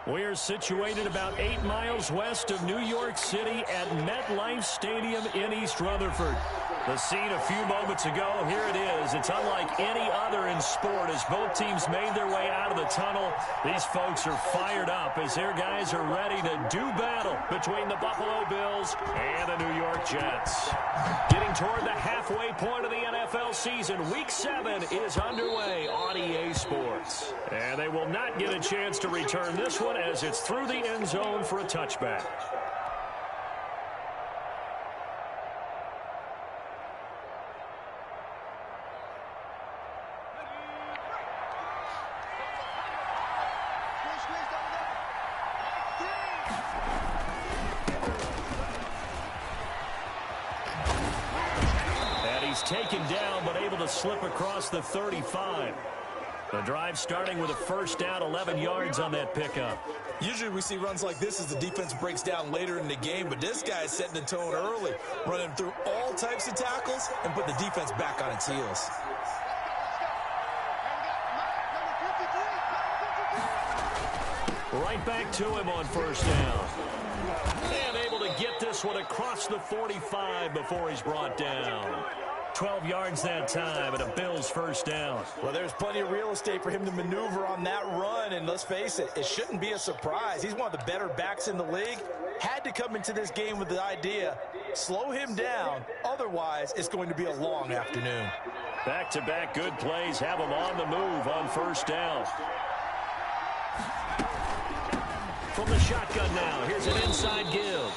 We're situated about 8 miles west of New York City at MetLife Stadium in East Rutherford. The scene a few moments ago, here it is. It's unlike any other in sport as both teams made their way out of the tunnel. These folks are fired up as their guys are ready to do battle between the Buffalo Bills and the New York Jets. Getting toward the halfway point of the NFL season, Week 7 is underway on EA Sports. And they will not get a chance to return this one as it's through the end zone for a touchback. Taken down, but able to slip across the 35. The drive starting with a first down, 11 yards on that pickup. Usually we see runs like this as the defense breaks down later in the game, but this guy is setting the tone early, running through all types of tackles and put the defense back on its heels. Right back to him on first down. And able to get this one across the 45 before he's brought down. 12 yards that time, and a Bills first down. Well, there's plenty of real estate for him to maneuver on that run, and let's face it, it shouldn't be a surprise. He's one of the better backs in the league. Had to come into this game with the idea, slow him down, otherwise it's going to be a long afternoon. Back-to-back good plays have him on the move on first down. From the shotgun now, here's an inside give.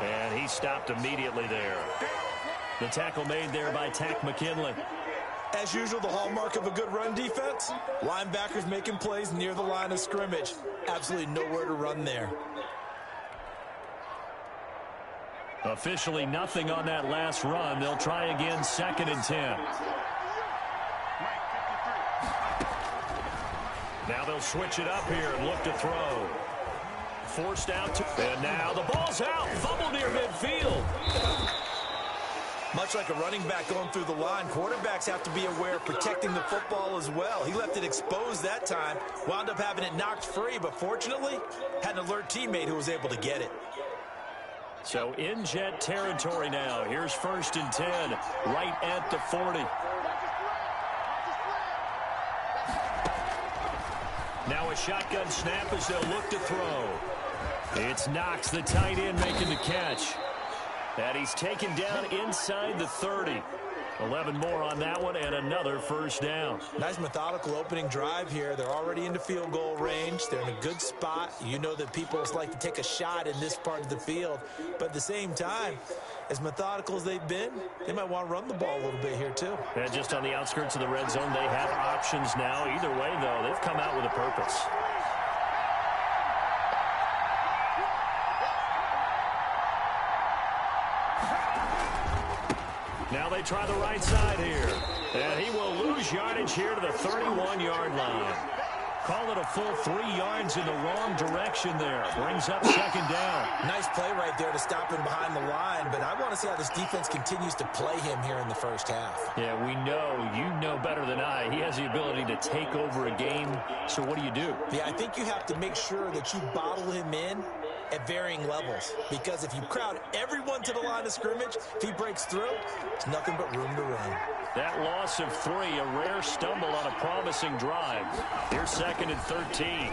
And he stopped immediately there. The tackle made there by Takk McKinley. As usual, the hallmark of a good run defense, linebackers making plays near the line of scrimmage. Absolutely nowhere to run there. Officially nothing on that last run. They'll try again, 2nd and 10. Now they'll switch it up here and look to throw. Forced out to, and now the ball's out. Fumble near midfield. Much like a running back going through the line, quarterbacks have to be aware of protecting the football as well. He left it exposed that time, wound up having it knocked free, but fortunately, had an alert teammate who was able to get it. So in Jet territory now. Here's 1st and 10, right at the 40. Now a shotgun snap as they'll look to throw. It's Knox, the tight end, making the catch. And he's taken down inside the 30. 11 more on that one and another first down. Nice methodical opening drive here. They're already into field goal range. They're in a good spot. You know that people like to take a shot in this part of the field. But at the same time, as methodical as they've been, they might want to run the ball a little bit here too. And just on the outskirts of the red zone, they have options now. Either way, though, they've come out with a purpose. Now they try the right side here. And he will lose yardage here to the 31-yard line. Call it a full 3 yards in the wrong direction there. Brings up 2nd down. Nice play right there to stop him behind the line, but I want to see how this defense continues to play him here in the first half. Yeah, we know. You know better than I. He has the ability to take over a game. So what do? Yeah, I think you have to make sure that you bottle him in at varying levels, because if you crowd everyone to the line of scrimmage, if he breaks through, there's nothing but room to run. That loss of 3, a rare stumble on a promising drive. Here's 2nd and 13.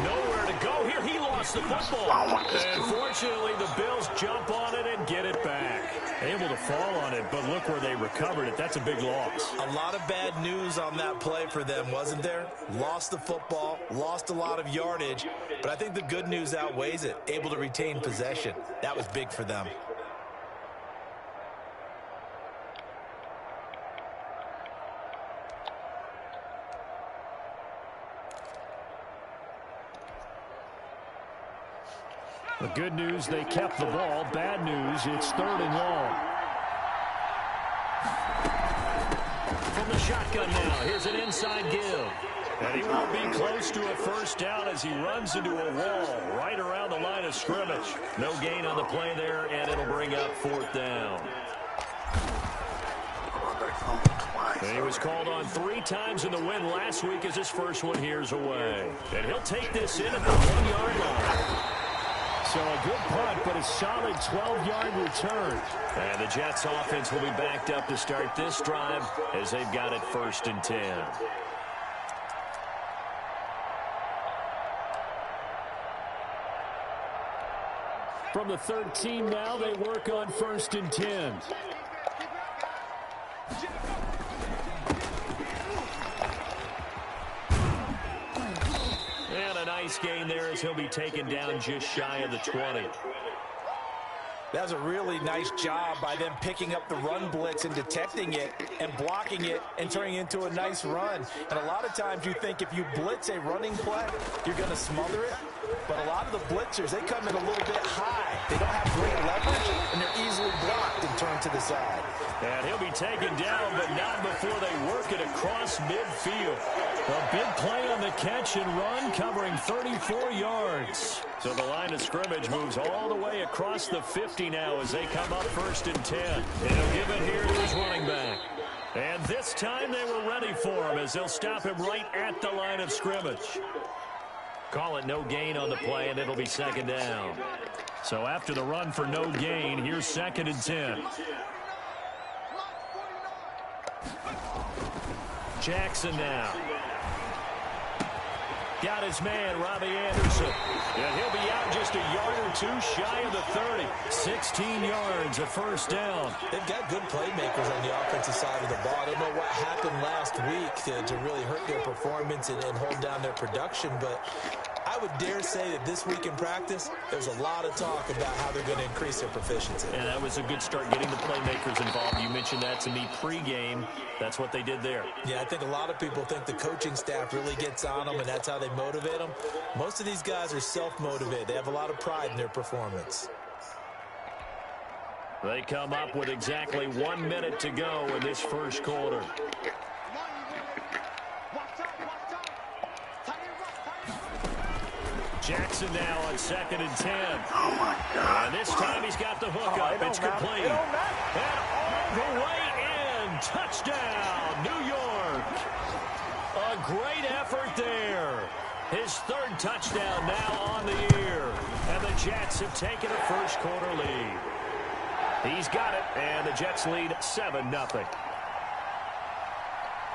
Nowhere to go here. He lost the football. And fortunately, the Bills jump on it and get it back. Able to fall on it, but look where they recovered it. That's a big loss. A lot of bad news on that play for them, wasn't there? Lost the football, lost a lot of yardage, but I think the good news outweighs it. Able to retain possession. That was big for them. The good news, they kept the ball. Bad news, it's 3rd and long. From the shotgun now, here's an inside give. And he won't be close to a first down as he runs into a wall right around the line of scrimmage. No gain on the play there, and it'll bring up 4th down. And he was called on 3 times in the win last week as his first one here's away. And he'll take this in at the 1-yard line. So a good punt, but a solid 12-yard return. And the Jets offense will be backed up to start this drive as they've got it 1st and 10. From the 13 now, they work on 1st and 10. And a nice gain there as he'll be taken down just shy of the 20. That was a really nice job by them picking up the run blitz and detecting it and blocking it and turning it into a nice run. And a lot of times you think if you blitz a running play, you're going to smother it. But a lot of the blitzers, they come in a little bit high. They don't have great leverage, and they're easily blocked and turned to the side. And he'll be taken down, but not before they work it across midfield. A big play on the catch and run, covering 34 yards. So the line of scrimmage moves all the way across the 50 now as they come up 1st and 10. And he'll give it here to his running back. And this time they were ready for him as they'll stop him right at the line of scrimmage. Call it no gain on the play, and it'll be 2nd down. So after the run for no gain, here's 2nd and 10. Jackson now. Got his man, Robbie Anderson. And he'll be out just a yard or 2 shy of the 30. 16 yards, a 1st down. They've got good playmakers on the offensive side of the ball. I don't know what happened last week to really hurt their performance and hold down their production, but I would dare say that this week in practice, there's a lot of talk about how they're going to increase their proficiency. And that was a good start getting the playmakers involved. You mentioned that to me pregame. That's what they did there. Yeah, I think a lot of people think the coaching staff really gets on them, and that's how they motivate them. Most of these guys are self-motivated. They have a lot of pride in their performance. They come up with exactly 1 minute to go in this first quarter. Jackson now on 2nd and 10. Oh, my God. And this time he's got the hook up. It's complete. And all the way in. Touchdown, New York. A great effort there. His 3rd touchdown now on the year. And the Jets have taken a first quarter lead. He's got it, and the Jets lead 7-0.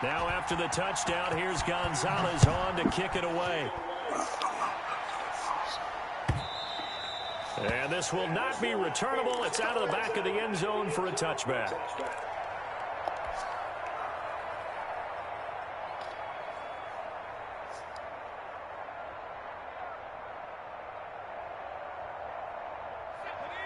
Now after the touchdown, here's Gonzalez on to kick it away. And this will not be returnable. It's out of the back of the end zone for a touchback.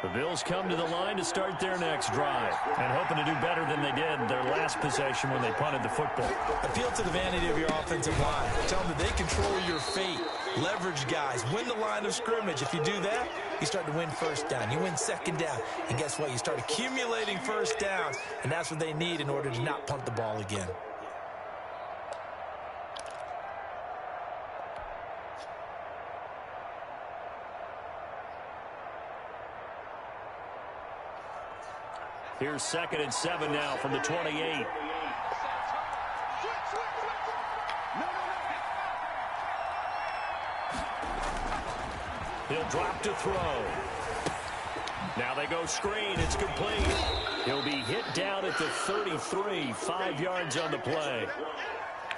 The Bills come to the line to start their next drive and hoping to do better than they did their last possession when they punted the football. Appeal to the vanity of your offensive line. Tell them that they control your fate. Leverage guys. Win the line of scrimmage. If you do that, you start to win 1st down. You win 2nd down. And guess what? You start accumulating 1st downs. And that's what they need in order to not punt the ball again. Here's 2nd and 7 now from the 28. He'll drop to throw. Now they go screen. It's complete. He'll be hit down at the 33. 5 yards on the play.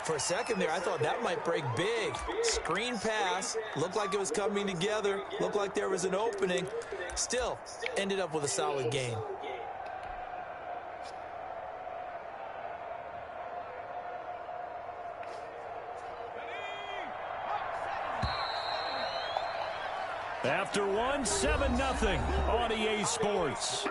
For a second there, I thought that might break big. Screen pass. Looked like it was coming together. Looked like there was an opening. Still, ended up with a solid gain. After 7-0 on EA Sports.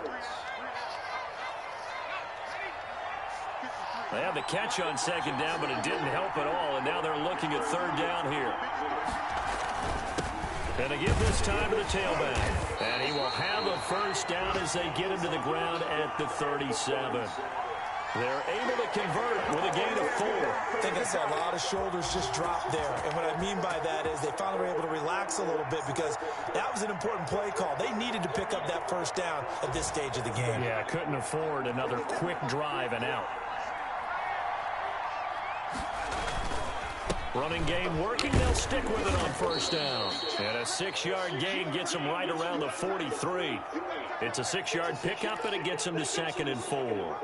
They had the catch on 2nd down, but it didn't help at all, and now they're looking at 3rd down here. And they give this time to the tailback. And he will have a 1st down as they get him to the ground at the 37. They're able to convert with a gain of 4. I think I saw a lot of shoulders just drop there. And what I mean by that is they finally were able to relax a little bit because that was an important play call. They needed to pick up that 1st down at this stage of the game. Yeah, couldn't afford another quick drive and out. Running game working. They'll stick with it on first down. And a 6-yard gain gets them right around the 43. It's a 6-yard pickup, and it gets them to 2nd and 4.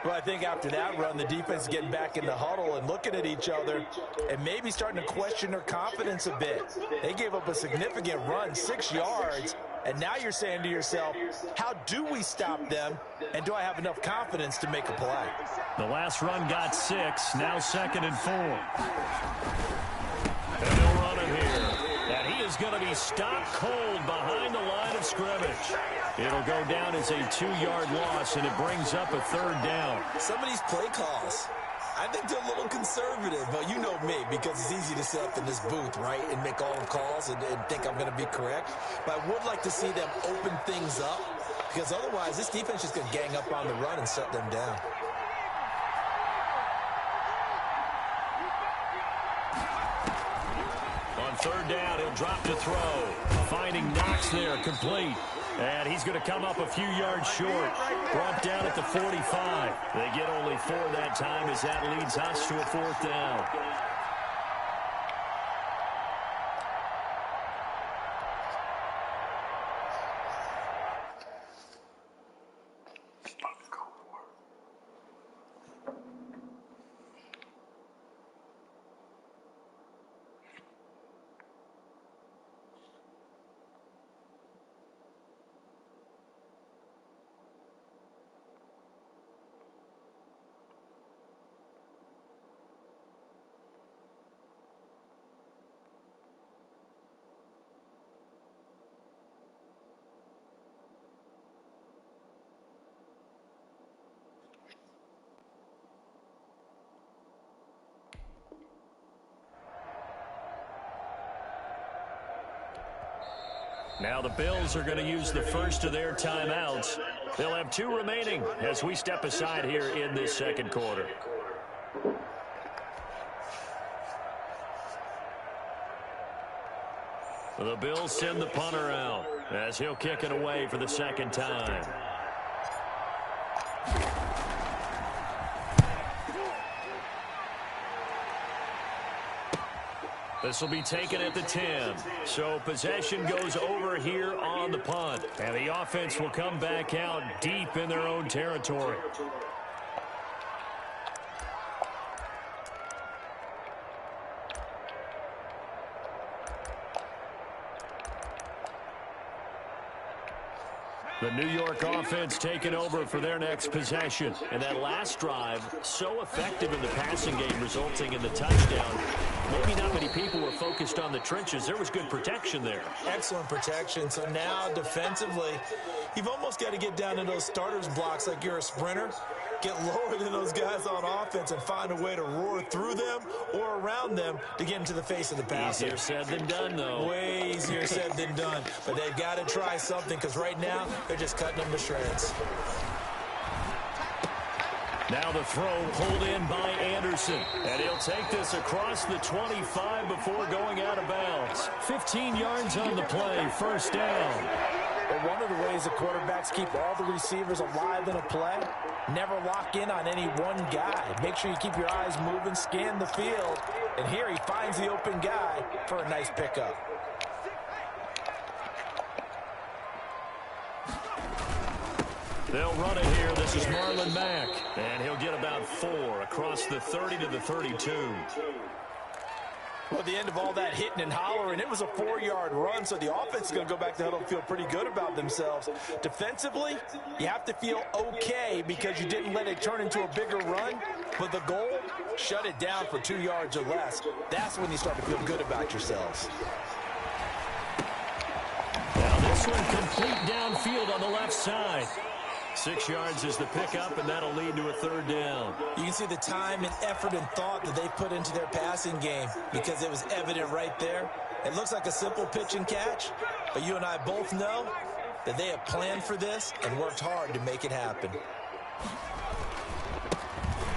Well, I think after that run, the defense is getting back in the huddle and looking at each other and maybe starting to question their confidence a bit. They gave up a significant run, 6 yards, and now you're saying to yourself, how do we stop them, and do I have enough confidence to make a play? The last run got 6, now 2nd and 4. And they'll run it here. And he is going to be stopped cold behind the line of scrimmage. It'll go down as a 2-yard loss, and it brings up a 3rd down. Some of these play calls, I think they're a little conservative, but you know me, because it's easy to sit up in this booth, right, and make all the calls and think I'm going to be correct. But I would like to see them open things up, because otherwise this defense is going to gang up on the run and shut them down. On 3rd down, he'll drop to throw. Finding Knox there, complete. And he's going to come up a few yards short. Brought down at the 45. They get only 4 that time as that leads us to a 4th down. Now the Bills are going to use the first of their timeouts. They'll have 2 remaining as we step aside here in this 2nd quarter. The Bills send the punter out as he'll kick it away for the 2nd time. This will be taken at the 10. So possession goes over here on the punt. And the offense will come back out deep in their own territory. The New York offense taking over for their next possession. And that last drive, so effective in the passing game, resulting in the touchdown. Maybe not many people were focused on the trenches. There was good protection there. Excellent protection. So now defensively, you've almost got to get down in those starters blocks like you're a sprinter. Get lower than those guys on offense and find a way to roar through them or around them to get into the face of the passer. Easier said than done, though. Way easier said than done. But they've got to try something because right now they're just cutting them to shreds. Now the throw pulled in by Anderson. And he'll take this across the 25 before going out of bounds. 15 yards on the play, 1st down. Well, one of the ways the quarterbacks keep all the receivers alive in a play, never lock in on any one guy. Make sure you keep your eyes moving, scan the field. And here he finds the open guy for a nice pickup. They'll run it here. This is Marlon Mack. And he'll get about 4 across the 30 to the 32. Well, at the end of all that hitting and hollering, it was a 4-yard run, so the offense is going to go back to huddle and feel pretty good about themselves. Defensively, you have to feel okay because you didn't let it turn into a bigger run, but the goal, shut it down for 2 yards or less. That's when you start to feel good about yourselves. Now this one complete downfield on the left side. 6 yards is the pickup, and that'll lead to a 3rd down. You can see the time and effort and thought that they put into their passing game because it was evident right there. It looks like a simple pitch and catch, but you and I both know that they have planned for this and worked hard to make it happen.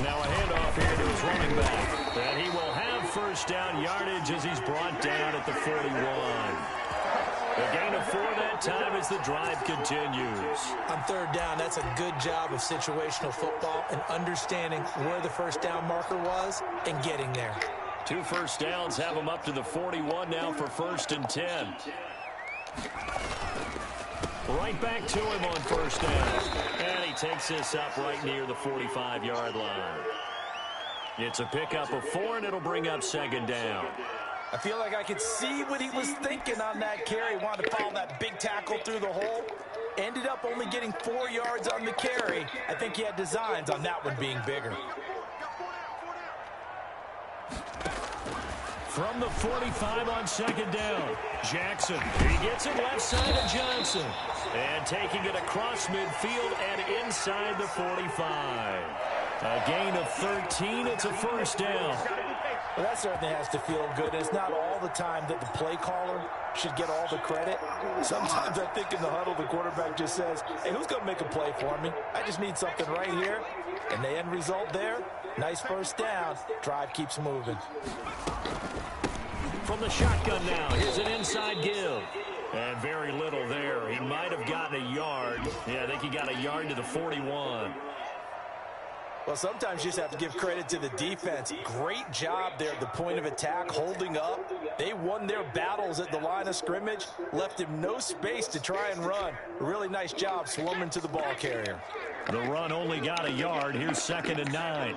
Now a handoff here to his running back. And he will have 1st down yardage as he's brought down at the 41. A gain of 4 that time as the drive continues. On 3rd down, that's a good job of situational football and understanding where the 1st down marker was and getting there. 2 first downs have him up to the 41 now for 1st and 10. Right back to him on 1st down. And he takes this up right near the 45-yard line. It's a pickup of 4, and it'll bring up 2nd down. I feel like I could see what he was thinking on that carry. Wanted to follow that big tackle through the hole. Ended up only getting 4 yards on the carry. I think he had designs on that one being bigger. From the 45 on 2nd down, Jackson. He gets it left side of Johnson. And taking it across midfield and inside the 45. A gain of 13. It's a 1st down. Well, that certainly has to feel good. It's not all the time that the play caller should get all the credit. Sometimes I think in the huddle, the quarterback just says, hey, who's going to make a play for me? I just need something right here. And the end result there, nice 1st down. Drive keeps moving. From the shotgun now, here's an inside give. And very little there. He might have gotten a yard. Yeah, I think he got a yard to the 41. Well, sometimes you just have to give credit to the defense. Great job there at the point of attack, holding up. They won their battles at the line of scrimmage, left him no space to try and run. A really nice job swarming to the ball carrier. The run only got a yard. Here's 2nd and 9.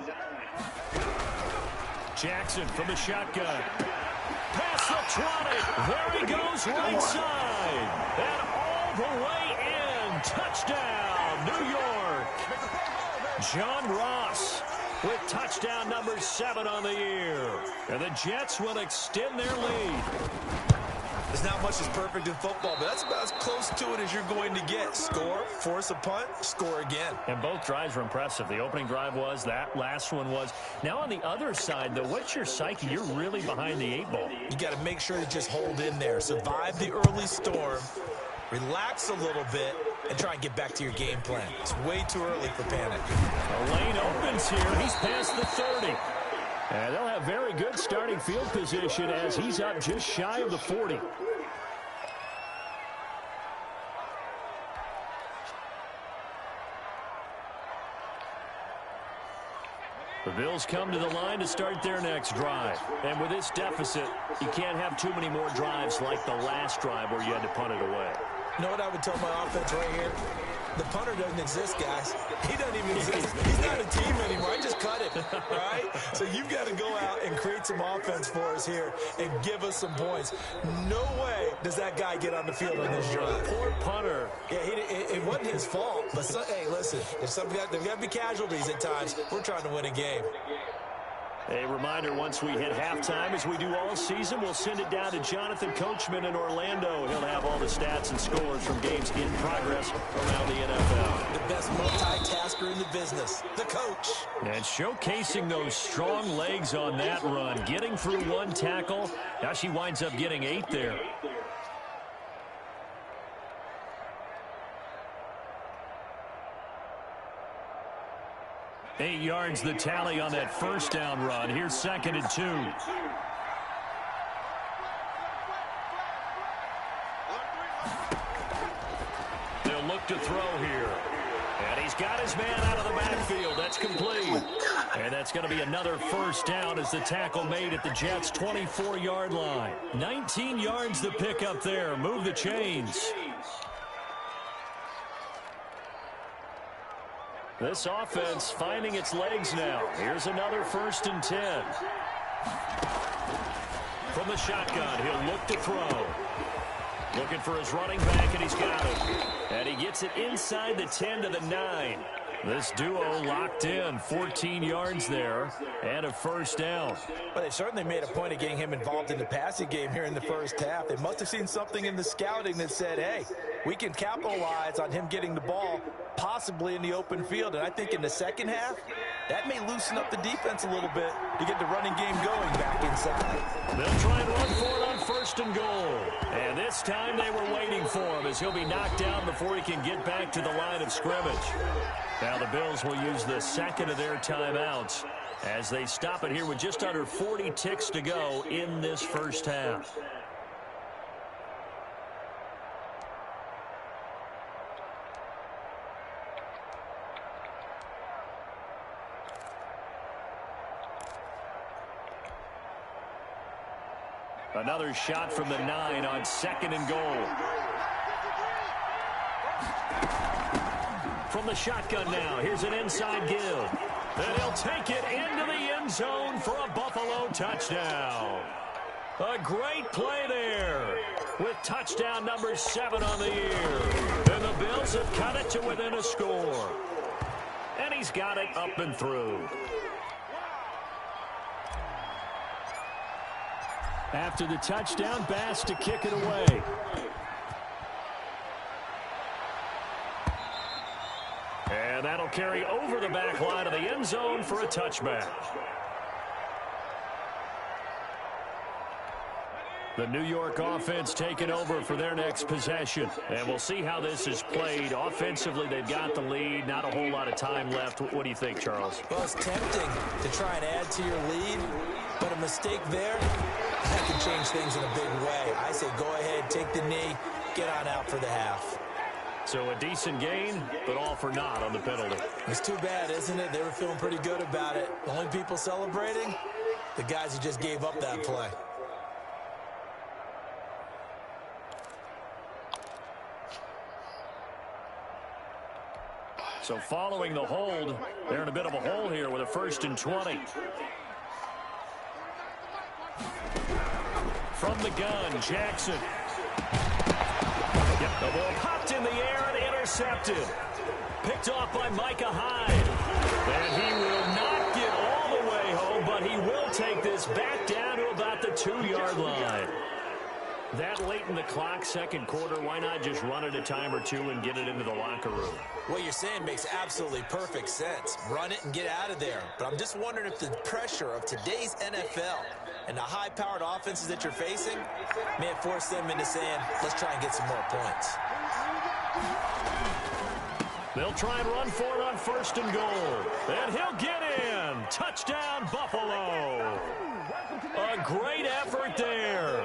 Jackson from the shotgun. Past the 20. There he goes right side. And all the way in. Touchdown, New York. John Ross with touchdown number 7 on the year. And the Jets will extend their lead. There's not much that's perfect in football, but that's about as close to it as you're going to get. Score, force a punt, score again. And both drives were impressive. The opening drive was, that last one was. Now on the other side, though, what's your psyche? You're really behind the 8 ball. You got to make sure to just hold in there. Survive the early storm. Relax a little bit and try and get back to your game plan. It's way too early for panic. The lane opens here. He's past the 30. And they'll have very good starting field position as he's up just shy of the 40. The Bills come to the line to start their next drive. And with this deficit, you can't have too many more drives like the last drive where you had to punt it away. You know what I would tell my offense right here? The punter doesn't exist, guys. He doesn't even exist. He's not a team anymore. I just cut him, right? So you've got to go out and create some offense for us here and give us some points. No way does that guy get on the field on this drive. Poor punter. Yeah, it wasn't his fault. But, hey, listen, there's got to be casualties at times. We're trying to win a game. A reminder, once we hit halftime, as we do all season, we'll send it down to Jonathan Coachman in Orlando. He'll have all the stats and scores from games in progress around the NFL. The best multitasker in the business, the coach. And showcasing those strong legs on that run, getting through 1 tackle. Now she winds up getting 8 there. Eight yards the tally on that 1st down run. Here's 2nd and 2. They'll look to throw here. And he's got his man out of the backfield. That's complete. And that's going to be another 1st down as the tackle made at the Jets' 24-yard line. 19 yards the pick up there. Move the chains. This offense finding its legs now. Here's another 1st and 10. From the shotgun, he'll look to throw. Looking for his running back, and he's got it. And he gets it inside the 10 to the 9. This duo locked in, 14 yards there, and a 1st down. Well, they've certainly made a point of getting him involved in the passing game here in the 1st half. They must have seen something in the scouting that said, hey, we can capitalize on him getting the ball possibly in the open field. And I think in the 2nd half, that may loosen up the defense a little bit to get the running game going back inside. They'll try and run for it on 1st and goal. And this time they were waiting for him as he'll be knocked down before he can get back to the line of scrimmage. Now the Bills will use the 2nd of their timeouts as they stop it here with just under 40 ticks to go in this 1st half. Another shot from the 9 on 2nd and goal. From the shotgun now, here's an inside give. And he'll take it into the end zone for a Buffalo touchdown. A great play there with touchdown number 7 on the year. And the Bills have cut it to within a score. And he's got it up and through. After the touchdown, Bass to kick it away. And that'll carry over the back line of the end zone for a touchback. The New York offense taking over for their next possession. And we'll see how this is played. Offensively, they've got the lead. Not a whole lot of time left. What do you think, Charles? Well, it's tempting to try and add to your lead, but a mistake there, that can change things in a big way. I say go ahead, take the knee, get on out for the half. So a decent gain, but all for naught on the penalty. It's too bad, isn't it? They were feeling pretty good about it. The only people celebrating, the guys who just gave up that play. So following the hold, they're in a bit of a hole here with a 1st and 20. From the gun, Jackson. Yep, the ball popped in the air and intercepted. Picked off by Micah Hyde. And he will not get all the way home, but he will take this back down to about the 2-yard line. That late in the clock, 2nd quarter, why not just run it a time or two and get it into the locker room? What you're saying makes absolutely perfect sense. Run it and get out of there. But I'm just wondering if the pressure of today's NFL and the high-powered offenses that you're facing may have forced them into saying, let's try and get some more points. They'll try and run for it on 1st and goal. And he'll get in. Touchdown, Buffalo. A great effort there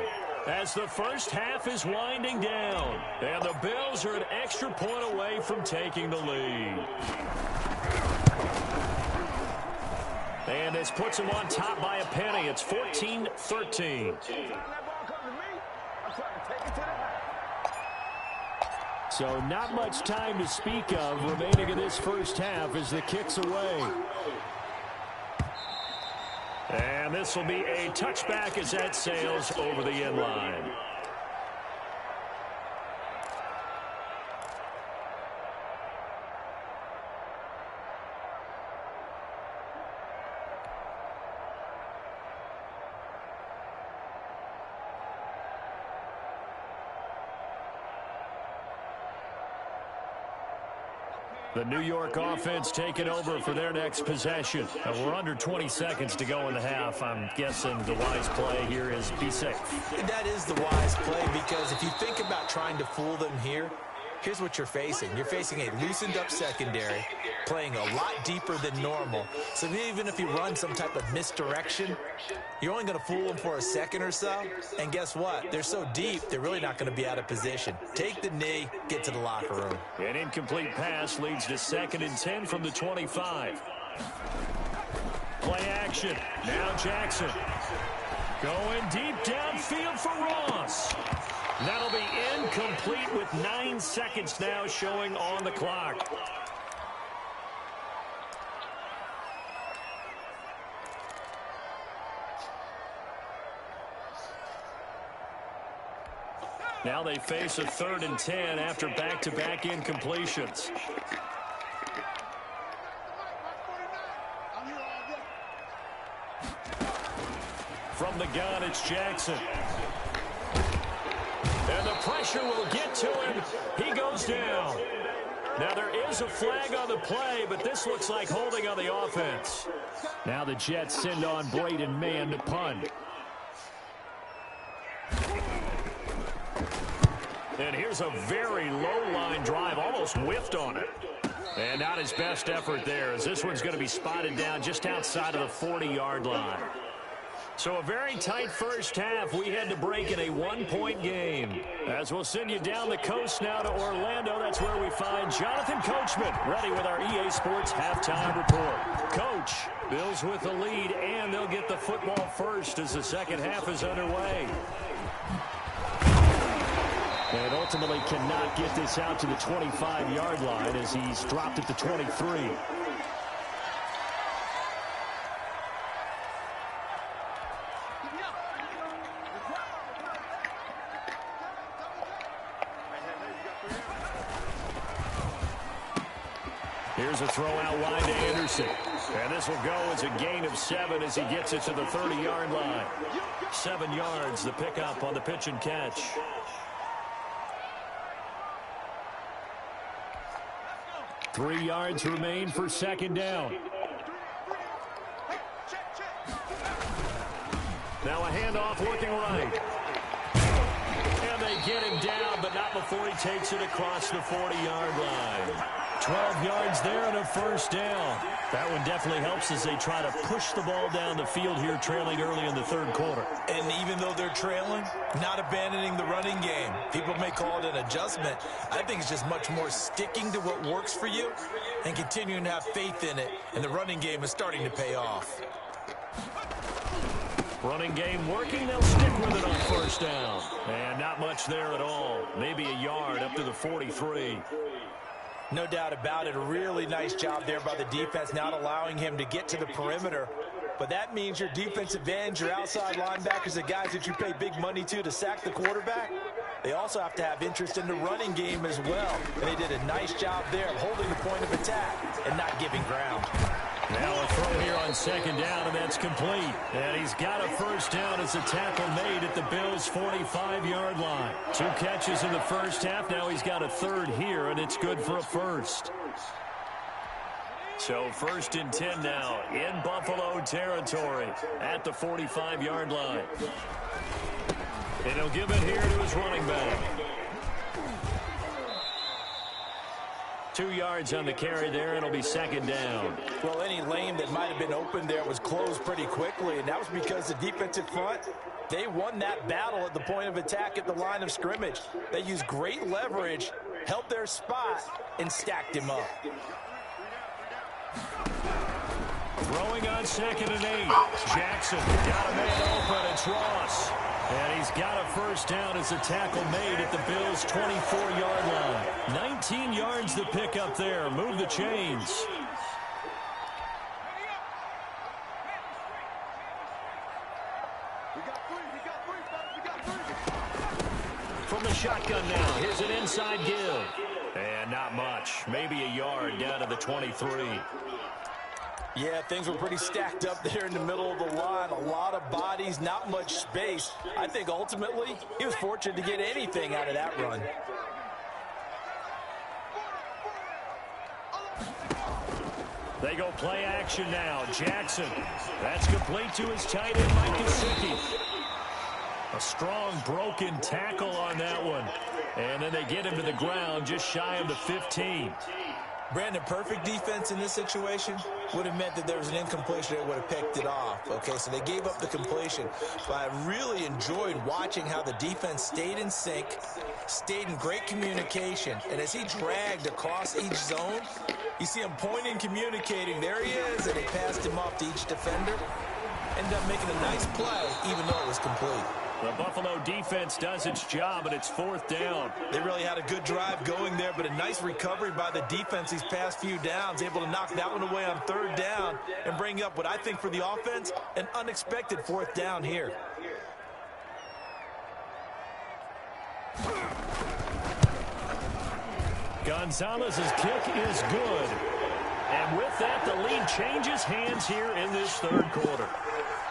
as the first half is winding down. And the Bills are an extra point away from taking the lead. And this puts them on top by a penny. It's 14-13. So not much time to speak of remaining in this first half as the kick's away. And this will be a touchback as that sails over the end line. The New York offense taking over for their next possession. And we're under 20 seconds to go in the half. I'm guessing the wise play here is be safe. That is the wise play, because if you think about trying to fool them here, here's what you're facing. You're facing a loosened-up secondary, playing a lot deeper than normal. So even if you run some type of misdirection, you're only going to fool them for a second or so. And guess what? They're so deep, they're really not going to be out of position. Take the knee, get to the locker room. An incomplete pass leads to 2nd and 10 from the 25. Play action. Now Jackson. Going deep downfield for Ross. That'll be incomplete with 9 seconds now showing on the clock. Now they face a 3rd and 10 after back-to-back incompletions. From the gun, it's Jackson. And the pressure will get to him. He goes down. Now there is a flag on the play, but this looks like holding on the offense. Now the Jets send on Braden Mann to punt. And here's a very low-line drive, almost whiffed on it. And not his best effort there, as this one's going to be spotted down just outside of the 40-yard line. So a very tight first half. We had to break in a one-point game. As we'll send you down the coast now to Orlando, that's where we find Jonathan Coachman, ready with our EA Sports halftime report. Coach, Bills with the lead, and they'll get the football first as the second half is underway. And ultimately cannot get this out to the 25-yard line as he's dropped at the 23. Here's a throw out wide to Anderson. And this will go as a gain of 7 as he gets it to the 30-yard line. 7 yards, the pickup on the pitch and catch. Three yards remain for second down. Now a handoff looking right. And they get him down, but not before he takes it across the 40-yard line. 12 yards there and a first down. That one definitely helps as they try to push the ball down the field here, trailing early in the third quarter. And even though they're trailing, not abandoning the running game. People may call it an adjustment. I think it's just much more sticking to what works for you and continuing to have faith in it. And the running game is starting to pay off. Running game working. They'll stick with it on first down. And not much there at all. Maybe a yard up to the 43. No doubt about it. A really nice job there by the defense, not allowing him to get to the perimeter. But that means your defensive ends, your outside linebackers, the guys that you pay big money to sack the quarterback, they also have to have interest in the running game as well. And they did a nice job there of holding the point of attack and not giving ground. Now a throw here on second down, and that's complete. And he's got a first down as a tackle made at the Bills' 45-yard line. 2 catches in the first half. Now he's got a third here, and it's good for a first. So 1st and 10 now in Buffalo territory at the 45-yard line. And he'll give it here to his running back. 2 yards on the carry there, and it'll be second down. Well, any lane that might have been open there was closed pretty quickly, and that was because the defensive front, they won that battle at the point of attack at the line of scrimmage. They used great leverage, held their spot, and stacked him up. Throwing on 2nd and 8. Jackson got a man open. It's Ross. And he's got a first down as a tackle made at the Bills' 24-yard line. 19 yards to pick up there. Move the chains. From the shotgun now, here's an inside give. And not much. Maybe a yard down to the 23. Yeah, things were pretty stacked up there in the middle of the line. A lot of bodies, not much space. I think ultimately he was fortunate to get anything out of that run. They go play action now. Jackson. That's complete to his tight end, Mike Gesicki. A strong broken tackle on that one. And then they get him to the ground just shy of the 15. Brandon, perfect defense in this situation would have meant that there was an incompletion that would have picked it off. Okay, so they gave up the completion. But I really enjoyed watching how the defense stayed in sync, stayed in great communication. And as he dragged across each zone, you see him pointing, communicating. There he is, and they passed him off to each defender. Ended up making a nice play, even though it was complete. The Buffalo defense does its job, and it's 4th down. They really had a good drive going there, but a nice recovery by the defense these past few downs, able to knock that one away on 3rd down and bring up what I think for the offense, an unexpected 4th down here. Gonzalez's kick is good. And with that, the lead changes hands here in this 3rd quarter.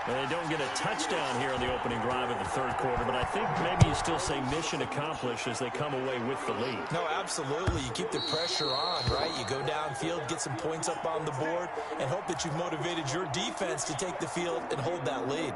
They don't get a touchdown here on the opening drive of the 3rd quarter, but I think maybe you still say mission accomplished as they come away with the lead. No, absolutely. You keep the pressure on, right? You go downfield, get some points up on the board, and hope that you've motivated your defense to take the field and hold that lead.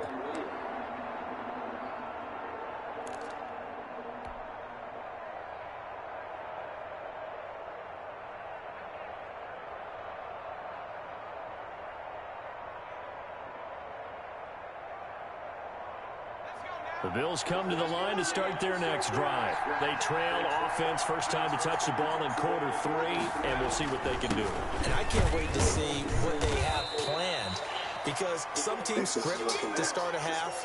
The Bills come to the line to start their next drive. They trail offense, first time to touch the ball in quarter 3, and we'll see what they can do. And I can't wait to see what they have planned, because some teams script to start a half.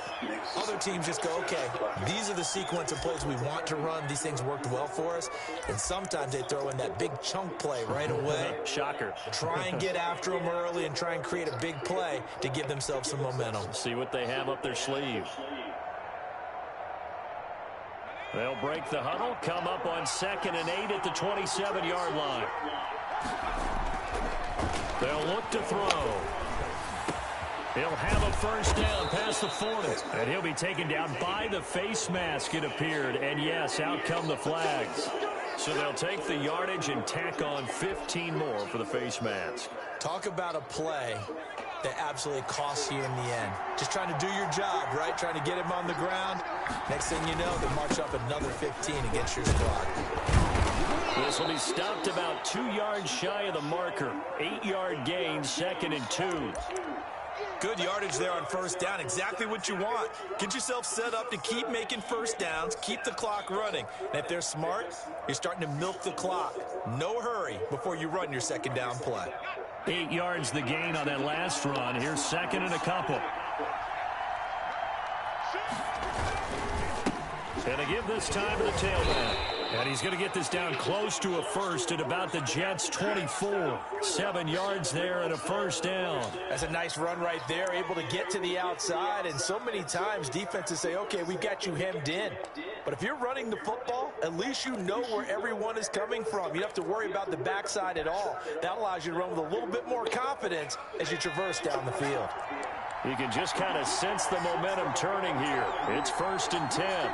Other teams just go, okay, these are the sequence of plays we want to run. These things worked well for us. And sometimes they throw in that big chunk play right away. Shocker. Try and get after them early and try and create a big play to give themselves some momentum. See what they have up their sleeve. They'll break the huddle, come up on 2nd and 8 at the 27-yard line. They'll look to throw. He'll have a first down past the 40. And he'll be taken down by the face mask, it appeared. And yes, out come the flags. So they'll take the yardage and tack on 15 more for the face mask. Talk about a play that absolutely costs you in the end. Just trying to do your job, right? Trying to get him on the ground. Next thing you know, they march up another 15 against your squad. This will be stopped about 2 yards shy of the marker. 8-yard gain, 2nd and 2. Good yardage there on first down. Exactly what you want. Get yourself set up to keep making first downs, keep the clock running. And if they're smart, you're starting to milk the clock. No hurry before you run your second down play. 8 yards the gain on that last run. Here's 2nd and a couple. And a give this time to the tailback. And he's going to get this down close to a first at about the Jets' 24. 7 yards there and a first down. That's a nice run right there, able to get to the outside. And so many times defenses say, okay, we've got you hemmed in. But if you're running the football, at least you know where everyone is coming from. You don't have to worry about the backside at all. That allows you to run with a little bit more confidence as you traverse down the field. You can just kind of sense the momentum turning here. It's 1st and 10.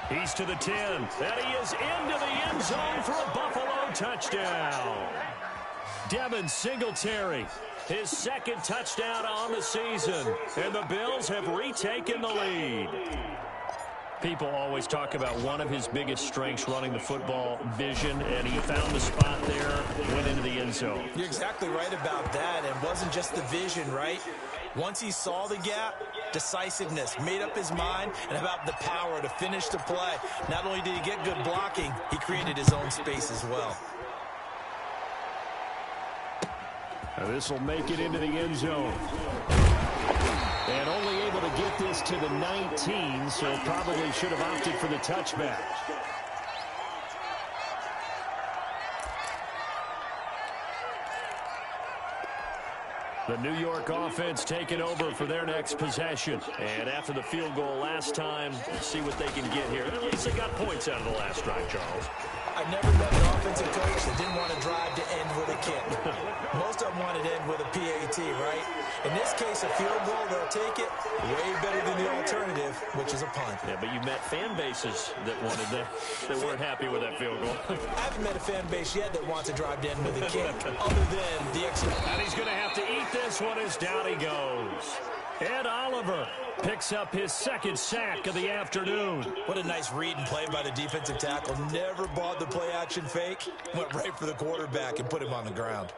He's to the 10, and he is into the end zone for a Buffalo touchdown. Devin Singletary, his 2nd touchdown on the season, and the Bills have retaken the lead. People always talk about one of his biggest strengths running the football, vision, and he found the spot there, went into the end zone. You're exactly right about that, and it wasn't just the vision, right? Once he saw the gap, decisiveness, made up his mind, and about the power to finish the play. Not only did he get good blocking, he created his own space as well. Now this will make it into the end zone. And only able to get this to the 19, so probably should have opted for the touchback. The New York offense taking over for their next possession. And after the field goal last time, see what they can get here. At least they got points out of the last drive, Charles. I've never met an offensive coach that didn't want to drive to end with a kick. Most of them wanted to end with a PAT, right? In this case, a field goal, they'll take it way better than the alternative, which is a punt. Yeah, but you met fan bases that wanted that weren't happy with that field goal. I haven't met a fan base yet that wants to drive to end with a kick, other than the extra. And he's going to have to eat this one as down he goes. Ed Oliver picks up his 2nd sack of the afternoon. What a nice read and play by the defensive tackle. Never bought the play-action fake. Went right for the quarterback and put him on the ground.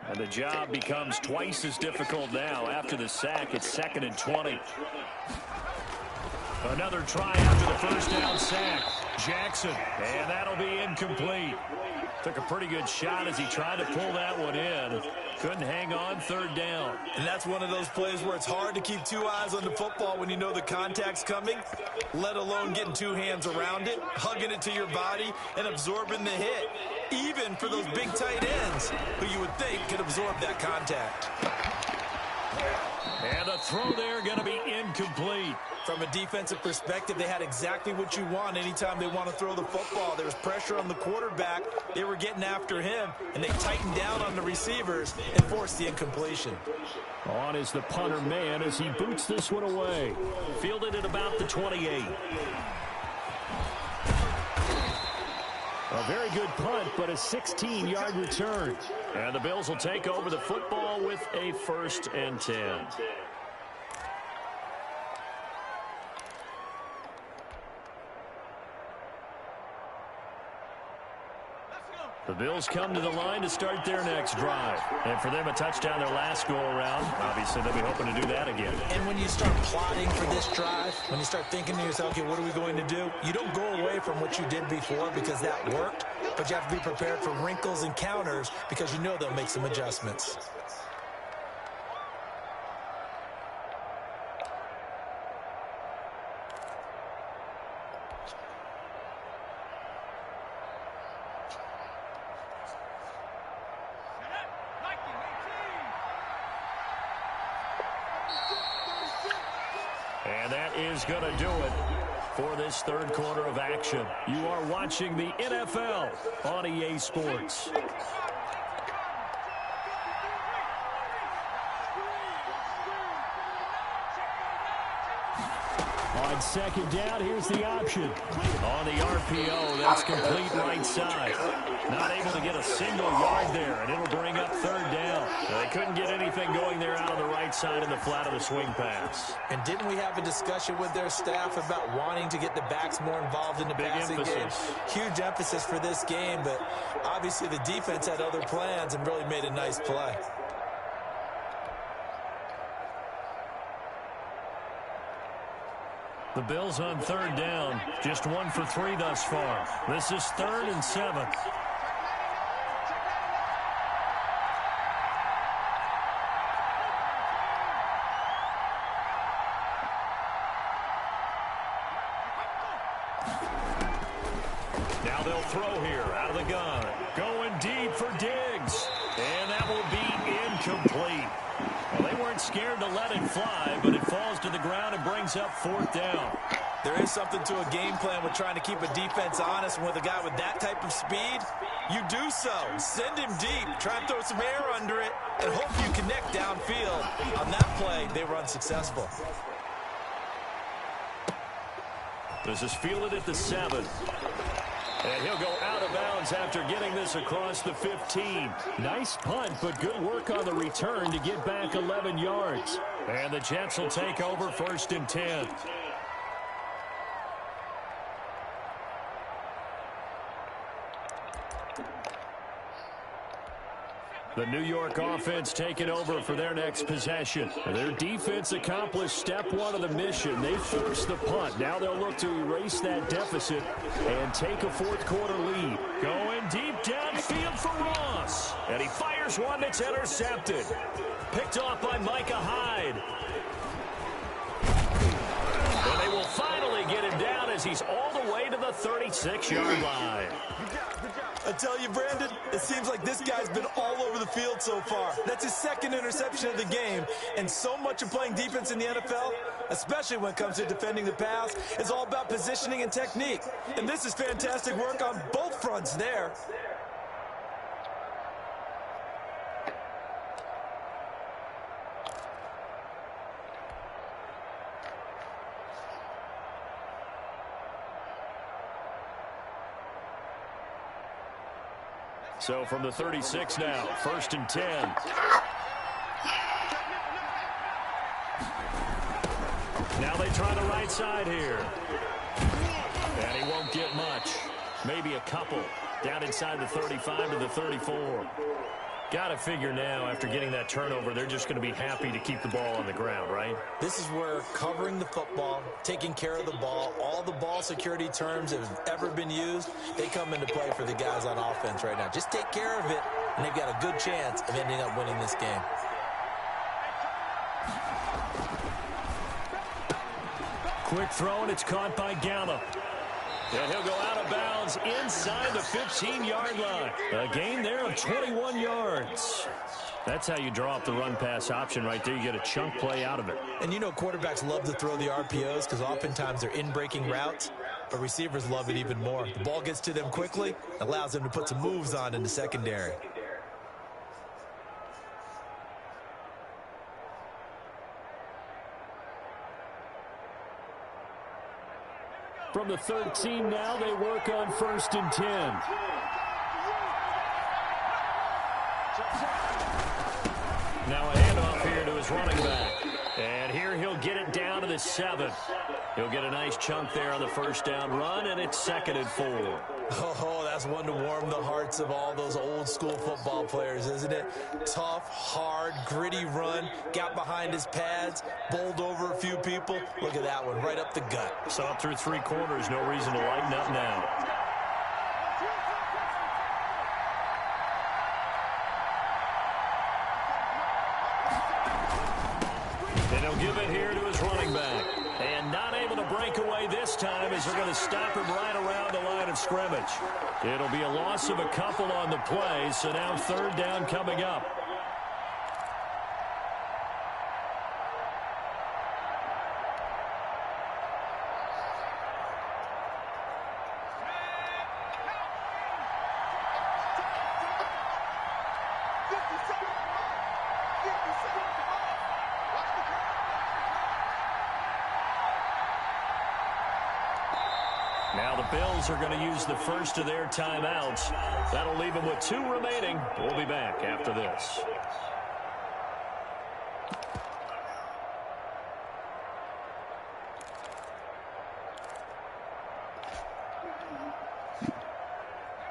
And the job becomes twice as difficult now. After the sack, it's 2nd and 20. Another try after the first down sack. Jackson, and that'll be incomplete. Took a pretty good shot as he tried to pull that one in. Couldn't hang on, 3rd down. And that's one of those plays where it's hard to keep 2 eyes on the football when you know the contact's coming, let alone getting 2 hands around it, hugging it to your body, and absorbing the hit. Even for those big tight ends who you would think could absorb that contact. And the throw there going to be incomplete. From a defensive perspective, they had exactly what you want anytime they want to throw the football. There was pressure on the quarterback. They were getting after him, and they tightened down on the receivers and forced the incompletion. On is the punter man as he boots this one away. Fielded at about the 28. A very good punt, but a 16-yard return. And the Bills will take over the football with a 1st and 10. The Bills come to the line to start their next drive. And for them, a touchdown their last go-around. Obviously, they'll be hoping to do that again. And when you start plotting for this drive, when you start thinking to yourself, okay, what are we going to do? You don't go away from what you did before because that worked, but you have to be prepared for wrinkles and counters because you know they'll make some adjustments. And that is going to do it for this third quarter of action. You are watching the NFL on EA Sports. On second down, here's the option. On the RPO, that's complete right side. Not able to get a single yard there, and it'll bring up third down. They couldn't get anything going there out on the right side in the flat of the swing pass. And didn't we have a discussion with their staff about wanting to get the backs more involved in the passing game? Huge emphasis for this game, but obviously the defense had other plans and really made a nice play. The Bills on third down, just 1 for 3 thus far. This is 3rd and 7. Now they'll throw here out of the gun. Going deep for Diggs. And that will be incomplete. Well, they weren't scared to let it fly, but it falls to the ground and brings up 4th down. There is something to a game plan with trying to keep a defense honest, and with a guy with that type of speed, you do so. Send him deep, try and throw some air under it, and hope you connect downfield. On that play, they were unsuccessful. This is fielded at the 7. And he'll go out of bounds after getting this across the 15. Nice punt, but good work on the return to get back 11 yards. And the Jets will take over 1st and 10. The New York offense taking over for their next possession. Their defense accomplished step 1 of the mission. They forced the punt. Now they'll look to erase that deficit and take a 4th quarter lead. Going deep downfield for Ross. And he fires one that's intercepted. Picked off by Micah Hyde. And they will finally get him down as he's all the way to the 36-yard line. I tell you, Brandon, it seems like this guy's been all over the field so far. That's his 2nd interception of the game. And so much of playing defense in the NFL, especially when it comes to defending the pass, is all about positioning and technique. And this is fantastic work on both fronts there. So from the 36 now, 1st and 10. Now they try the right side here. And he won't get much. Maybe a couple. Down inside the 35 to the 34. Got to figure now, after getting that turnover, they're just going to be happy to keep the ball on the ground, right? This is where covering the football, taking care of the ball, all the ball security terms that have ever been used, they come into play for the guys on offense right now. Just take care of it, and they've got a good chance of ending up winning this game. Quick throw, and it's caught by Gallup. And he'll go out of bounds inside the 15-yard line. A gain there of 21 yards. That's how you draw up the run-pass option right there. You get a chunk play out of it. And you know quarterbacks love to throw the RPOs because oftentimes they're in-breaking routes, but receivers love it even more. The ball gets to them quickly, allows them to put some moves on in the secondary. From the 13 now, they work on 1st and 10. Now a handoff here to his running back. And here he'll get it down to the 7. He'll get a nice chunk there on the 1st down run, and it's 2nd and 4. Oh, that's one to warm the hearts of all those old school football players, isn't it? Tough, hard, gritty run, got behind his pads, bowled over a few people. Look at that one, right up the gut. Saw through three quarters, no reason to lighten up now. And he'll give it here to his running back. And not able to break away this time as they're going to stop him right around the line of scrimmage. It'll be a loss of a couple on the play, so now third down coming up. Now the Bills are going to use the first of their timeouts. That'll leave them with 2 remaining. We'll be back after this.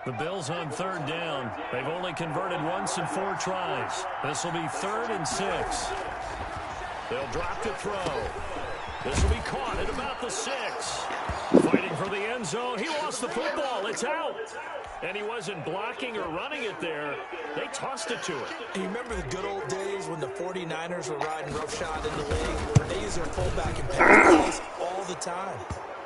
The Bills on third down. They've only converted once in 4 tries. This will be 3rd and 6. They'll drop to throw. This will be caught at about the 6. Fighting for the end zone. He lost the football. It's out. And he wasn't blocking or running it there. They tossed it to him. You remember the good old days when the 49ers were riding roughshod in the league? They used their fullback and pass plays all the time.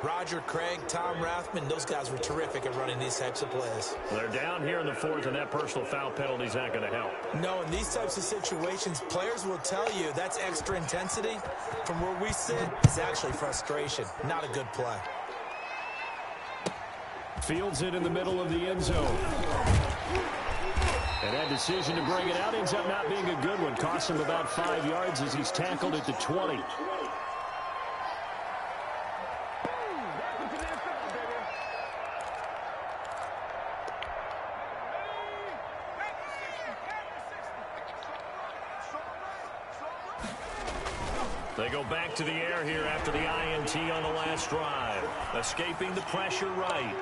Roger Craig, Tom Rathman, those guys were terrific at running these types of plays. They're down here in the 4th, and that personal foul penalty is not going to help. No, in these types of situations, players will tell you that's extra intensity. From where we sit, it's actually frustration. Not a good play. Fields it in the middle of the end zone. And that decision to bring it out ends up not being a good one. Costs him about 5 yards as he's tackled at the 20. They go back to the air here after the INT on the last drive. Escaping the pressure right.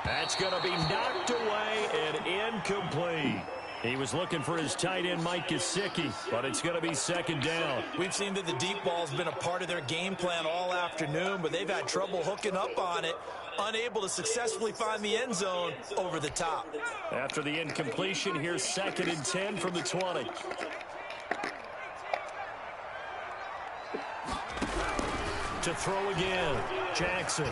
That's going to be knocked away and incomplete. He was looking for his tight end, Mike Gesicki, but it's going to be 2nd down. We've seen that the deep ball's been a part of their game plan all afternoon, but they've had trouble hooking up on it, unable to successfully find the end zone over the top. After the incompletion, here's 2nd and 10 from the 20. To throw again, Jackson.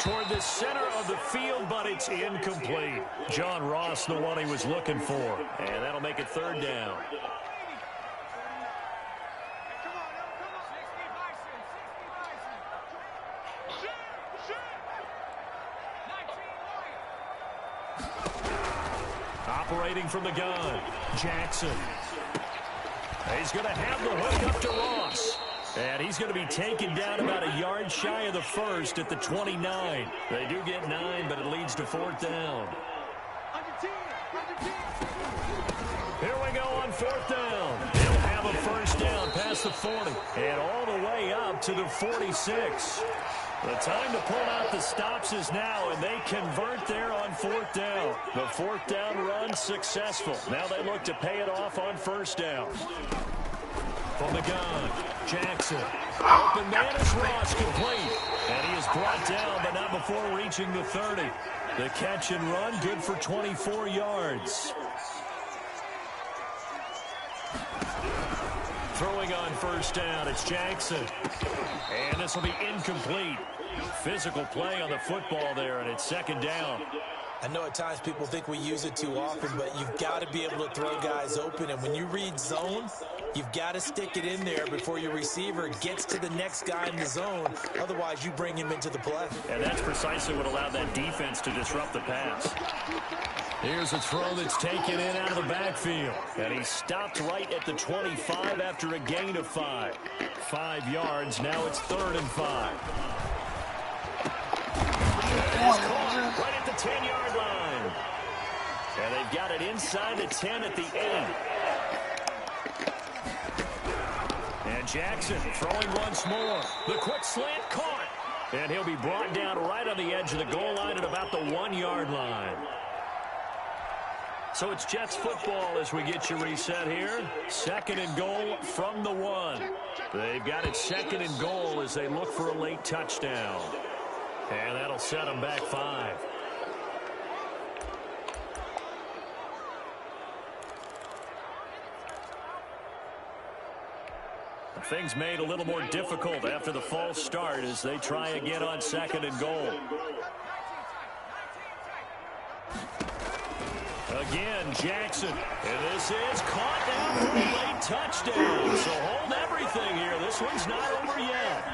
Toward the center of the field, but it's incomplete. John Ross, the one he was looking for. And that'll make it 3rd down. Operating from the gun, Jackson. He's going to have the hook up to Ross. And he's going to be taken down about a yard shy of the 1st at the 29. They do get 9, but it leads to 4th down. Here we go on 4th down. They'll have a 1st down past the 40 and all the way up to the 46. The time to pull out the stops is now, and they convert there on 4th down. The 4th down run successful. Now they look to pay it off on 1st down. From the gun, Jackson. Open man is Ross, complete. And he is brought down, but not before reaching the 30. The catch and run, good for 24 yards. Throwing on 1st down, it's Jackson. And this will be incomplete. Physical play on the football there, and it's 2nd down. I know at times people think we use it too often, but you've got to be able to throw guys open. And when you read zone, you've got to stick it in there before your receiver gets to the next guy in the zone. Otherwise, you bring him into the play. And that's precisely what allowed that defense to disrupt the pass. Here's a throw that's taken in out of the backfield. And he stopped right at the 25 after a gain of 5. 5 yards. Now it's 3rd and 5. Right at the 10-yard line. And they've got it inside the 10 at the 8. And Jackson throwing once more. The quick slant caught. And he'll be brought down right on the edge of the goal line at about the 1-yard line. So it's Jets football as we get you reset here. 2nd and goal from the 1. They've got it 2nd and goal as they look for a late touchdown. And that'll set them back 5. Things made a little more difficult after the false start as they try again on 2nd and goal. Again, Jackson. And this is caught down for a late touchdown. So hold everything here. This one's not over yet.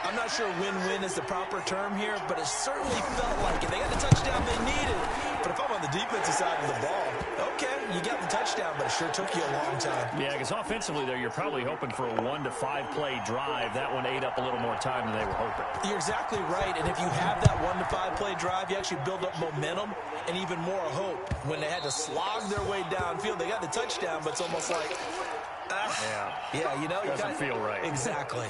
I'm not sure win-win is the proper term here, but it certainly felt like it. They got the touchdown they needed. But if I'm on the defensive side of the ball, okay, you got the touchdown, but it sure took you a long time. Yeah, because offensively there, you're probably hoping for a 1 to 5 play drive. That one ate up a little more time than they were hoping. You're exactly right, and if you have that 1 to 5 play drive, you actually build up momentum and even more hope. When they had to slog their way downfield, they got the touchdown, but it's almost like, yeah, you know, doesn't feel right. Exactly.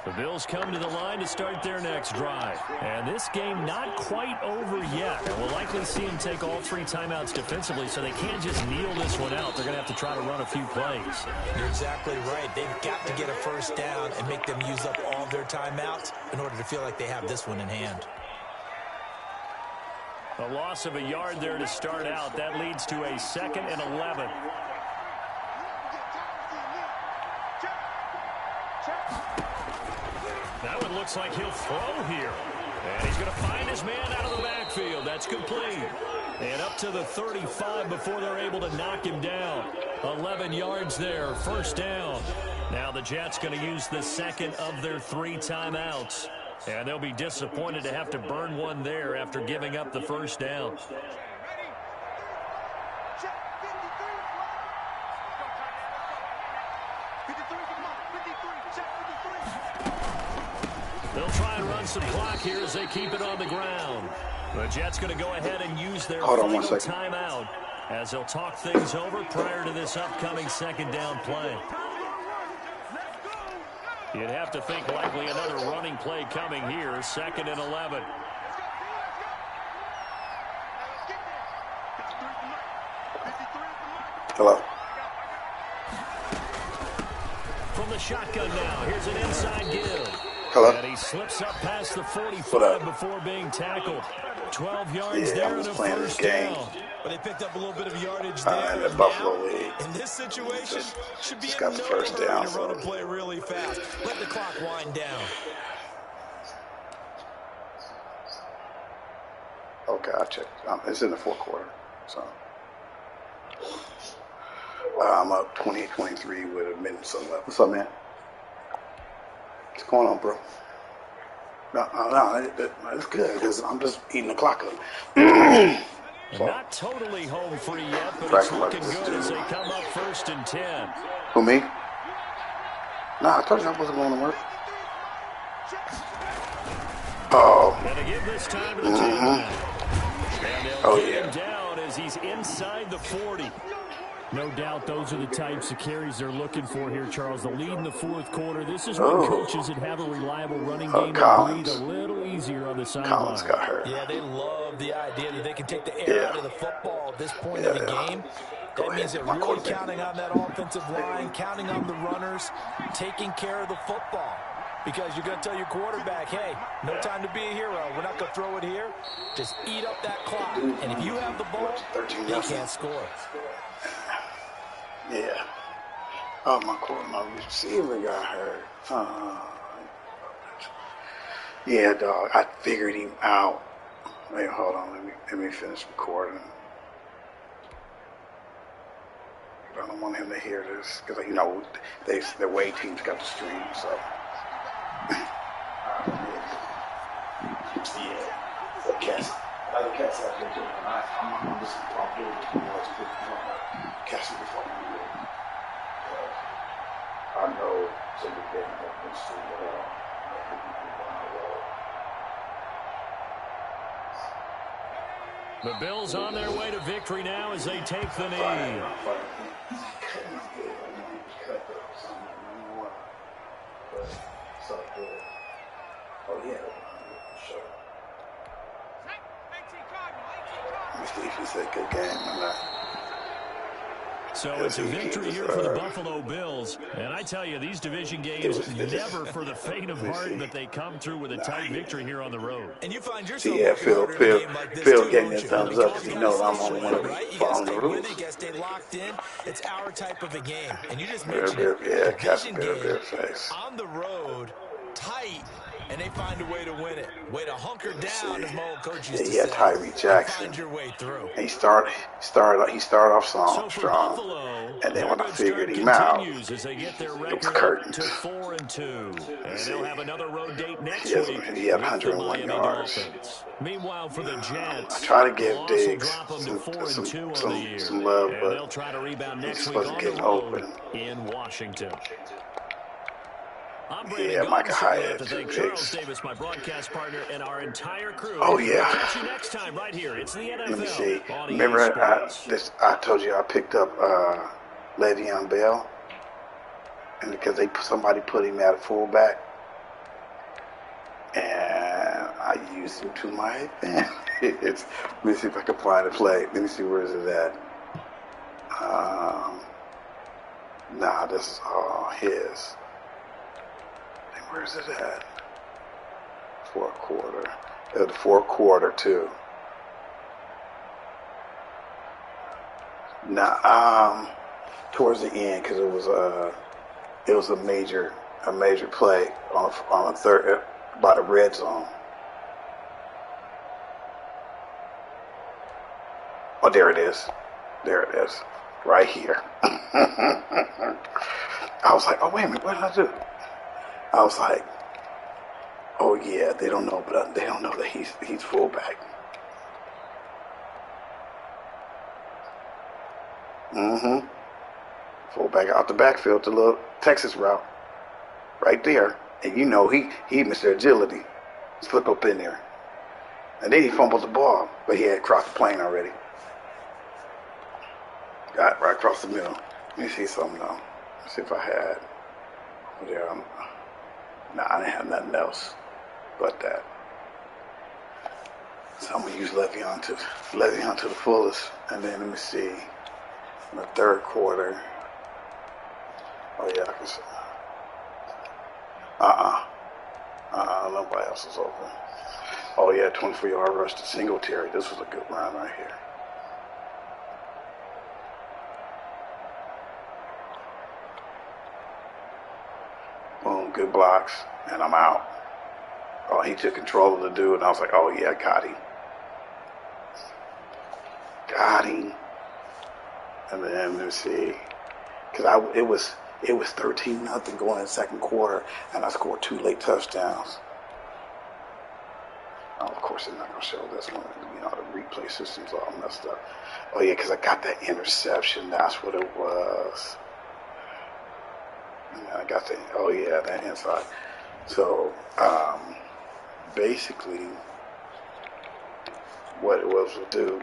The Bills come to the line to start their next drive. And this game not quite over yet. And we'll likely see them take all 3 timeouts defensively, so they can't just kneel this one out. They're going to have to try to run a few plays. You're exactly right. They've got to get a first down and make them use up all their timeouts in order to feel like they have this one in hand. A loss of a yard there to start out. That leads to a 2nd and 11. That one looks like he'll throw here. And he's going to find his man out of the backfield. That's complete. And up to the 35 before they're able to knock him down. 11 yards there, first down. Now the Jets going to use the 2nd of their 3 timeouts. And they'll be disappointed to have to burn one there after giving up the first down. They'll try and run some clock here as they keep it on the ground. The Jets going to go ahead and use their final timeout as they'll talk things over prior to this upcoming 2nd down play. You'd have to think likely another running play coming here, 2nd and 11. Hello. From the shotgun now, here's an inside give. Hello. And he slips up past the 45 before being tackled. 12 yards there and a first down. But they picked up a little bit of yardage there. In the Buffalo League. In this situation, should be got the first down, to run a play really fast. Let the clock wind down. Okay, I'll check. It's in the 4th quarter, so I'm up 28-23 with a minute something left. What's up, man? What's going on, bro? No, it's good because I'm just eating the clock up. So, not totally home free yet, but it's looking good as they come up 1st and 10. Who, me? Nah, I told you I wasn't going to work. Oh. And to give this time to the team. And they'll get him down as he's inside the 40. No doubt those are the types of carries they're looking for here, Charles. The lead in the 4th quarter. This is when coaches that have a reliable running game breathe a little easier on the sideline. Collins got hurt. Yeah, they love the idea that they can take the air out of the football at this point of the game. That means they're really counting on that offensive line, counting on the runners, taking care of the football. Because you're going to tell your quarterback, hey, no time to be a hero. We're not going to throw it here. Just eat up that clock. And if you have the ball, they can't score. Yeah. Oh, my receiver got hurt. Yeah, dog. I figured him out. Wait, hold on. Let me finish recording. I don't want him to hear this because the away teams got the stream. So yeah, the cats, other cats out there doing it. I'm just doing too much. Catch me before you do it. know so we get up and see it all. The Bills on their way to victory now as they take the knee. Oh, yeah. Sure. Let me see if he said good game or not. So it's a victory here for the Buffalo Bills. And I tell you, these division games, never for the faint of heart, but they come through with a tight victory here on the road. And you find yourself Phil gave me a thumbs up because he knows I'm on one of following the rules. You got to stay locked in. It's our type of a game. And you just mentioned it. Division game on the road, tight, and they find a way to win it. Way to hunker down, as my old coach used to say. Tyree Jackson. Find your way through. He started off strong, Buffalo, and then when I figured him out, as they get their it was record curtains. to 4-2, and they'll have another road date next He week. had with the 101 Miami yards. Dolphins. Meanwhile, for the Jets, I try to give they'll also Diggs drop them to 4-2 on the year, some love, and but they'll try to rebound next week supposed on to the get road open. in Washington. I'm Yeah, Brandon Micah Gomes. Hyatt I have to had 2 thank Charles picks. Davis, my broadcast partner, and our entire crew. Oh, yeah. We'll catch you next time right here. It's the NFL. Let me see. On Remember, EA Sports. I told you I picked up Le'Veon Bell, and because somebody put him at a fullback, and I used him to my advantage. Let me see if I can find a play. Let me see where is it at. Nah, this is all his. And where's it at? Fourth quarter. The fourth quarter too. Nah, towards the end because it was a major play on a third by the red zone. Oh, there it is. There it is. Right here. I was like, oh, wait a minute, what did I do? I was like, oh, yeah, they don't know, but they don't know that he's fullback. Mm-hmm. Fullback out the backfield, the little Texas route. Right there. And you know he missed their agility. Slip up in there. And then he fumbled the ball, but he had crossed the plane already. Got right across the middle. Let me see something though. Let's see if I had. Yeah, I didn't have nothing else but that. So I'm gonna use Le'Veon to the fullest. And then let me see. In the third quarter. Oh yeah, I can see. Nobody else is open. Oh yeah, 24-yard rush to Singletary. This was a good run right here. Boom, good blocks, and I'm out. Oh, he took control of the dude, and I was like, oh yeah, got him. Got him. And then let me see, because it was 13-0 going in the second quarter, and I scored 2 late touchdowns. Oh, of course, they're not going to show this one. You know, the replay system's all messed up. Oh, yeah, because I got that interception. That's what it was. And I got that inside. So, basically, what it was to do